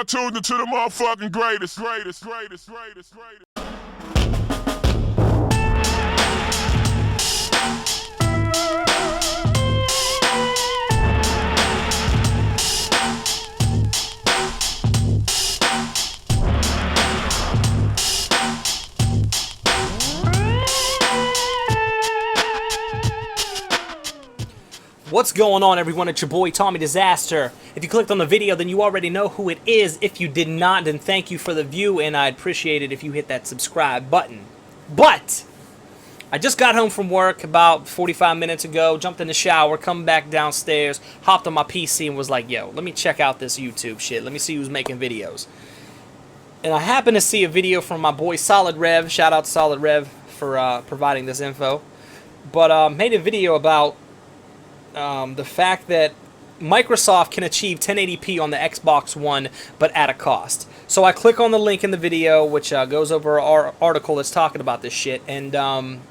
tuned into the motherfucking greatest. What's going on, everyone? It's your boy Tommy Disaster. If you clicked on the video, then you already know who it is. If you did not, then thank you for the view, and I'd appreciate it if you hit that subscribe button. But I just got home from work about 45 minutes ago, jumped in the shower, come back downstairs, hopped on my PC, and was like, yo, let me check out this YouTube shit. Let me see who's making videos. And I happened to see a video from my boy Solid Rev. Shout out to Solid Rev for providing this info. But made a video about the fact that Microsoft can achieve 1080p on the Xbox One, but at a cost. So I click on the link in the video, which goes over our article that's talking about this shit, and I'm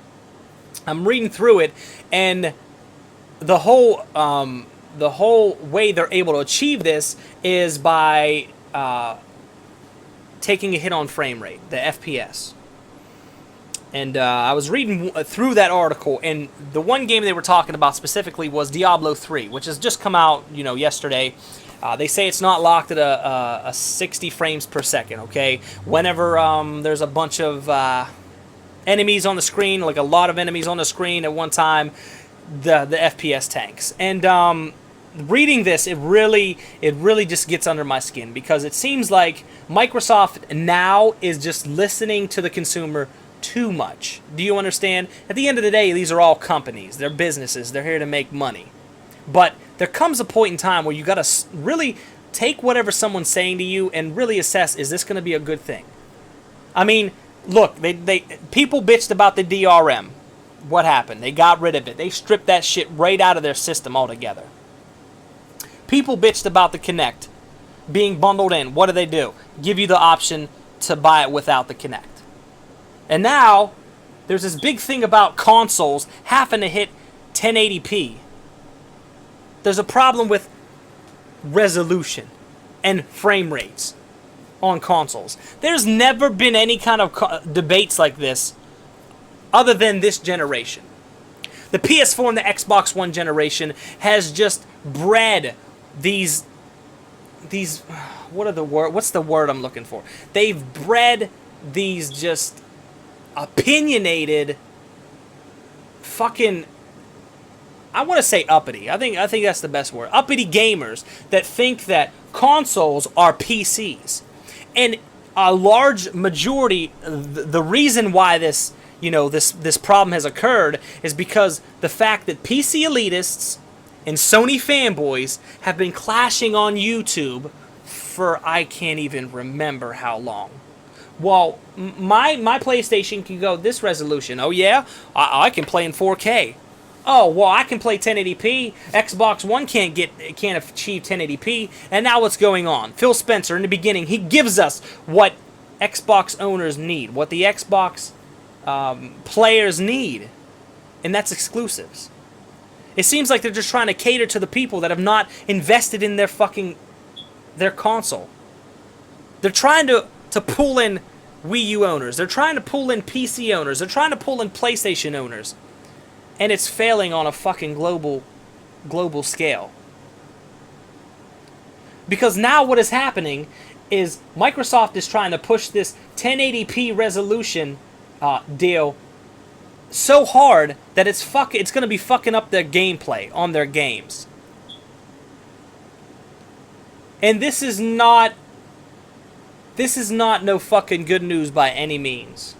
reading through it, and the whole way they're able to achieve this is by taking a hit on frame rate, the FPS. And I was reading through that article, and the one game they were talking about specifically was Diablo 3, which has just come out, yesterday. They say it's not locked at a 60 frames per second, okay? Whenever there's a bunch of enemies on the screen, like a lot of enemies on the screen at one time, the FPS tanks. And reading this, it really just gets under my skin, because it seems like Microsoft now is just listening to the consumer too much. Do you understand? At the end of the day, these are all companies. They're businesses. They're here to make money. But there comes a point in time where you got to really take whatever someone's saying to you and really assess, is this going to be a good thing? I mean, look, people bitched about the DRM. What happened? They got rid of it. They stripped that shit right out of their system altogether. People bitched about the Kinect being bundled in. What do? Give you the option to buy it without the Kinect. And now, there's this big thing about consoles having to hit 1080p. There's a problem with resolution and frame rates on consoles. There's never been any kind of debates like this other than this generation. The PS4 and the Xbox One generation has just bred these what's the word I'm looking for? They've bred these just opinionated fucking, I want to say uppity. I think that's the best word. Uppity gamers that think that consoles are PCs. And a large majority, the reason why this problem has occurred is because the fact that PC elitists and Sony fanboys have been clashing on YouTube for I can't even remember how long. Well, my PlayStation can go this resolution. Oh yeah? I can play in 4K. Oh, well, I can play 1080p. Xbox One can't achieve 1080p. And now what's going on? Phil Spencer, in the beginning, he gives us what Xbox owners need, what the Xbox players need. And that's exclusives. It seems like they're just trying to cater to the people that have not invested in their console. They're trying to pull in Wii U owners. They're trying to pull in PC owners. They're trying to pull in PlayStation owners. And it's failing on a fucking global scale. Because now what is happening is Microsoft is trying to push this 1080p resolution deal so hard that it's going to be fucking up their gameplay on their games. And this is not no fucking good news by any means.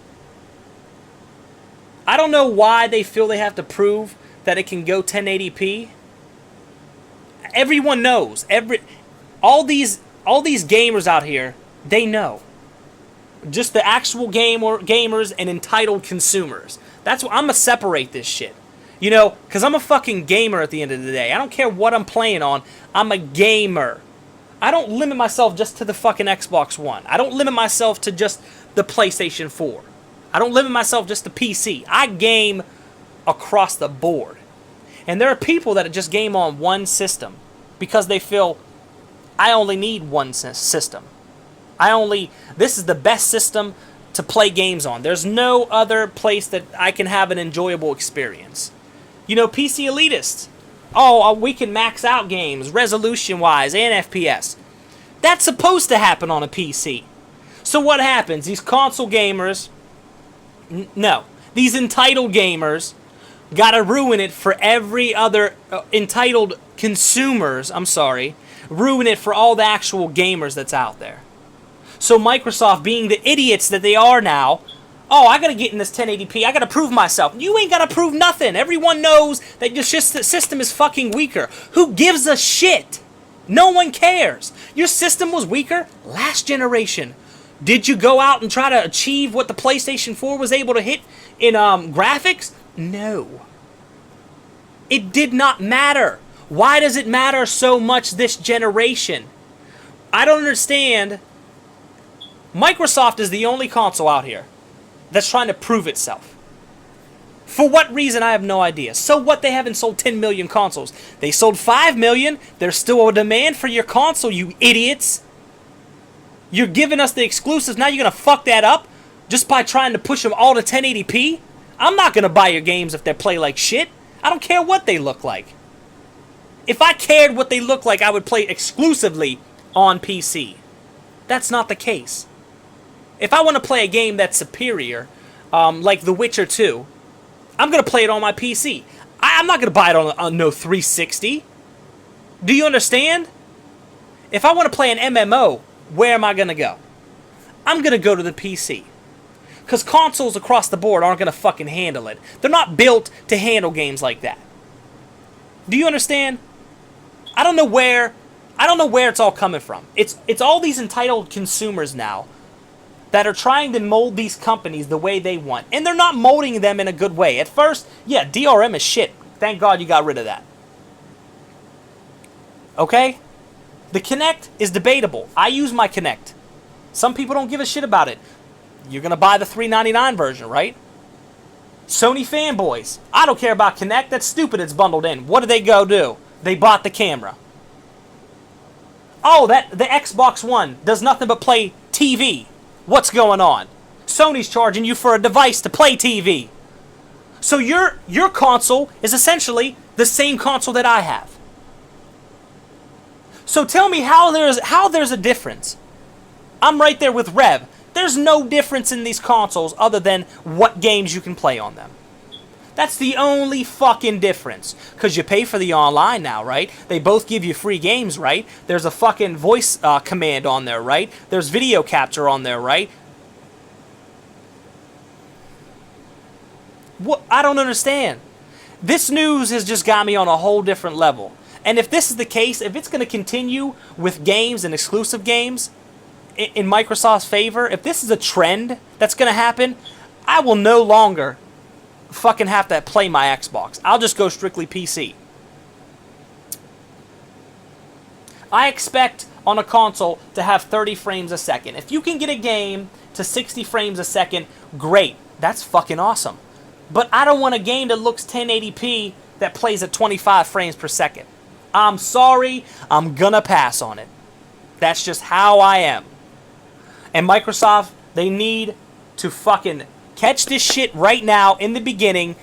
I don't know why they feel they have to prove that it can go 1080p. Everyone knows. All these gamers out here, they know. Just the actual gamers and entitled consumers. That's what I'm gonna separate this shit. Because I'm a fucking gamer at the end of the day. I don't care what I'm playing on. I'm a gamer. I don't limit myself just to the fucking Xbox One. I don't limit myself to just the PlayStation 4. I don't limit myself just to PC. I game across the board. And there are people that just game on one system because they feel I only need one system. This is the best system to play games on. There's no other place that I can have an enjoyable experience. You know, PC elitists. Oh, we can max out games, resolution-wise, and FPS. That's supposed to happen on a PC. So what happens? These console gamers... No. These entitled gamers gotta ruin it for every other... entitled consumers, ruin it for all the actual gamers that's out there. So Microsoft, being the idiots that they are now... Oh, I gotta get in this 1080p. I gotta prove myself. You ain't gotta prove nothing. Everyone knows that your system is fucking weaker. Who gives a shit? No one cares. Your system was weaker last generation. Did you go out and try to achieve what the PlayStation 4 was able to hit in graphics? No. It did not matter. Why does it matter so much this generation? I don't understand. Microsoft is the only console out here that's trying to prove itself. For what reason, I have no idea. So what? They haven't sold 10 million consoles. They sold 5 million. There's still a demand for your console, you idiots. You're giving us the exclusives. Now you're going to fuck that up just by trying to push them all to 1080p? I'm not going to buy your games if they play like shit. I don't care what they look like. If I cared what they look like, I would play exclusively on PC. That's not the case. If I want to play a game that's superior, like The Witcher 2, I'm going to play it on my PC. I'm not going to buy it on no 360. Do you understand? If I want to play an MMO, where am I going to go? I'm going to go to the PC. Because consoles across the board aren't going to fucking handle it. They're not built to handle games like that. Do you understand? I don't know where it's all coming from. It's all these entitled consumers now that are trying to mold these companies the way they want. And they're not molding them in a good way. At first, yeah, DRM is shit. Thank God you got rid of that. Okay? The Kinect is debatable. I use my Kinect. Some people don't give a shit about it. You're going to buy the $3.99 version, right? Sony fanboys. I don't care about Kinect. That's stupid it's bundled in. What did they go do? They bought the camera. Oh, the Xbox One does nothing but play TV. What's going on? Sony's charging you for a device to play TV. So your console is essentially the same console that I have. So tell me how there's a difference. I'm right there with Rev. There's no difference in these consoles other than what games you can play on them. That's the only fucking difference. Because you pay for the online now, right? They both give you free games, right? There's a fucking voice command on there, right? There's video capture on there, right? What? I don't understand. This news has just got me on a whole different level. And if this is the case, if it's going to continue with games and exclusive games in Microsoft's favor, if this is a trend that's going to happen, I will no longer fucking have to play my Xbox. I'll just go strictly PC. I expect on a console to have 30 frames a second. If you can get a game to 60 frames a second, great. That's fucking awesome. But I don't want a game that looks 1080p that plays at 25 frames per second. I'm sorry, I'm gonna pass on it. That's just how I am. And Microsoft, they need to fucking catch this shit right now in the beginning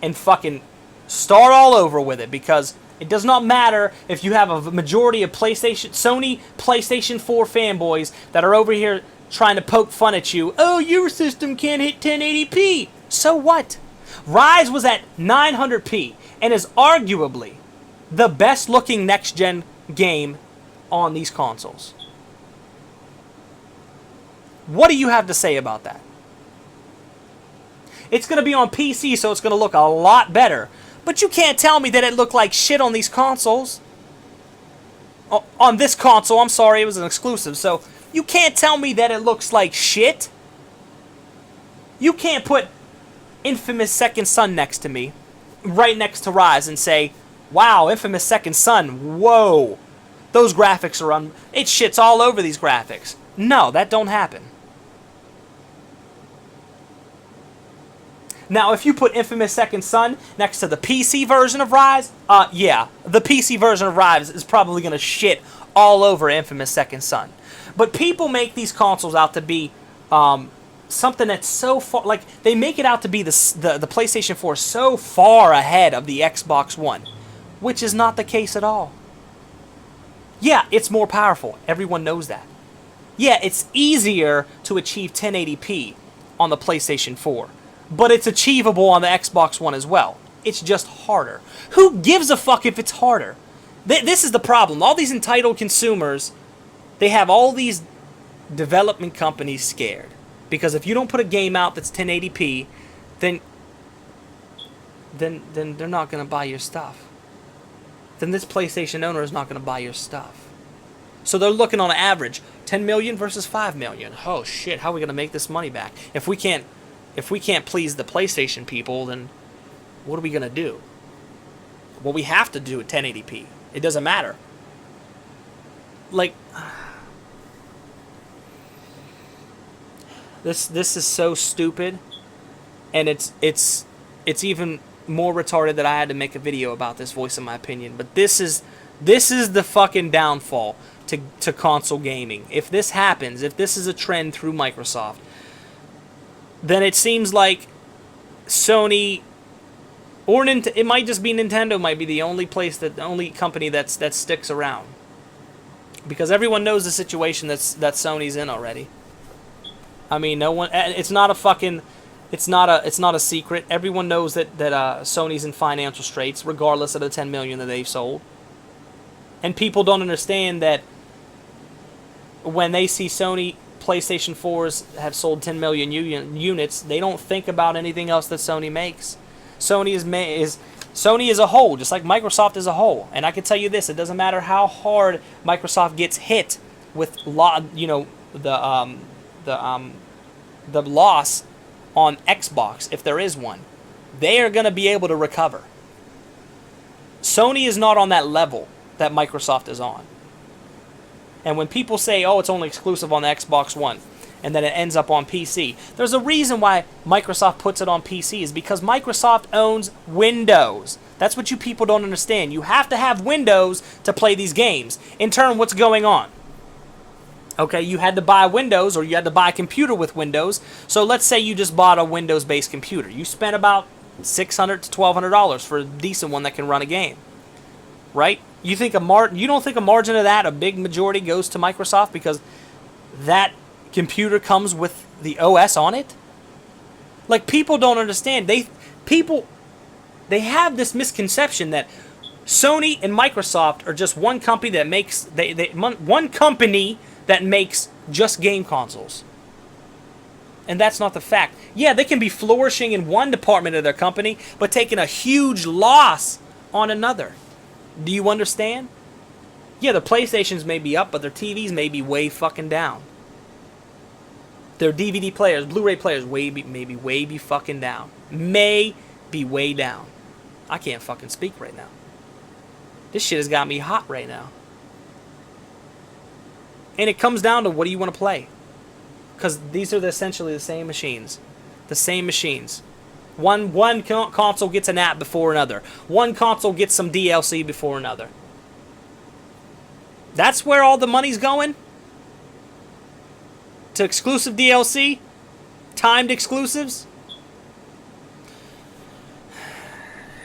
and fucking start all over with it, because it does not matter if you have a majority of Sony PlayStation 4 fanboys that are over here trying to poke fun at you. Oh, your system can't hit 1080p. So what? Rise was at 900p and is arguably the best looking next gen game on these consoles. What do you have to say about that? It's going to be on PC, so it's going to look a lot better. But you can't tell me that it looked like shit on these consoles. On this console, I'm sorry, it was an exclusive. So you can't tell me that it looks like shit. You can't put Infamous Second Son next to me, right next to Rise, and say, wow, Infamous Second Son, whoa. Those graphics are it shits all over these graphics. No, that don't happen. Now, if you put Infamous Second Son next to the PC version of Rise, yeah, the PC version of Rise is probably going to shit all over Infamous Second Son. But people make these consoles out to be something that's so far, like they make it out to be the PlayStation 4 so far ahead of the Xbox One, which is not the case at all. Yeah, it's more powerful. Everyone knows that. Yeah, it's easier to achieve 1080p on the PlayStation 4, but it's achievable on the Xbox One as well. It's just harder. Who gives a fuck if it's harder? This is the problem. All these entitled consumers, they have all these development companies scared. Because if you don't put a game out that's 1080p, then they're not going to buy your stuff. Then this PlayStation owner is not going to buy your stuff. So they're looking on average, 10 million versus 5 million. Oh shit, how are we going to make this money back? If we can't please the PlayStation people, then what are we going to do? Well, we have to do it 1080p. It doesn't matter. Like, this is so stupid, and it's even more retarded that I had to make a video about this, voice of my opinion. But this is the fucking downfall to console gaming. If this happens, if this is a trend through Microsoft, then it seems like Sony or it might just be Nintendo might be the only company that sticks around, because everyone knows the situation that Sony's in already. I mean, no one. It's not a secret. Everyone knows that Sony's in financial straits, regardless of the 10 million that they've sold. And people don't understand that when they see Sony PlayStation 4s have sold 10 million units, they don't think about anything else that Sony makes. Sony is a whole, just like Microsoft is a whole. And I can tell you this: it doesn't matter how hard Microsoft gets hit with the loss on Xbox, if there is one, they are going to be able to recover. Sony is not on that level that Microsoft is on. And when people say, oh, it's only exclusive on the Xbox One, and then it ends up on PC, there's a reason why Microsoft puts it on PC, is because Microsoft owns Windows. That's what you people don't understand. You have to have Windows to play these games. In turn, what's going on? Okay, you had to buy Windows, or you had to buy a computer with Windows. So let's say you just bought a Windows-based computer. You spent about $600 to $1,200 for a decent one that can run a game, right? You don't think a margin of that, a big majority, goes to Microsoft because that computer comes with the OS on it? Like, people don't understand. They have this misconception that Sony and Microsoft are just one company that makes one company that makes just game consoles. And that's not the fact. Yeah, they can be flourishing in one department of their company, but taking a huge loss on another. Do you understand? Yeah, the PlayStations may be up, but their TVs may be way fucking down. Their DVD players, Blu-ray players, may be fucking down. May be way down. I can't fucking speak right now. This shit has got me hot right now. And it comes down to, what do you want to play? Because these are essentially the same machines. The same machines. One console gets an app before another. One console gets some DLC before another. That's where all the money's going? To exclusive DLC? Timed exclusives?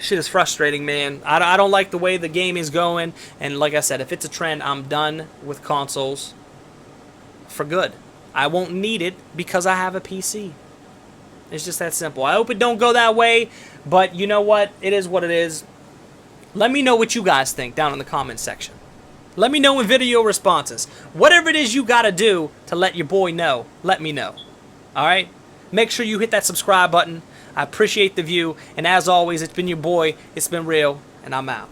Shit is frustrating, man. I don't like the way the game is going. And like I said, if it's a trend, I'm done with consoles for good. I won't need it because I have a PC. It's just that simple. I hope it don't go that way, but you know what? It is what it is. Let me know what you guys think down in the comments section. Let me know in video responses. Whatever it is you gotta do to let your boy know, let me know. Alright? Make sure you hit that subscribe button. I appreciate the view, and as always, it's been your boy, it's been real, and I'm out.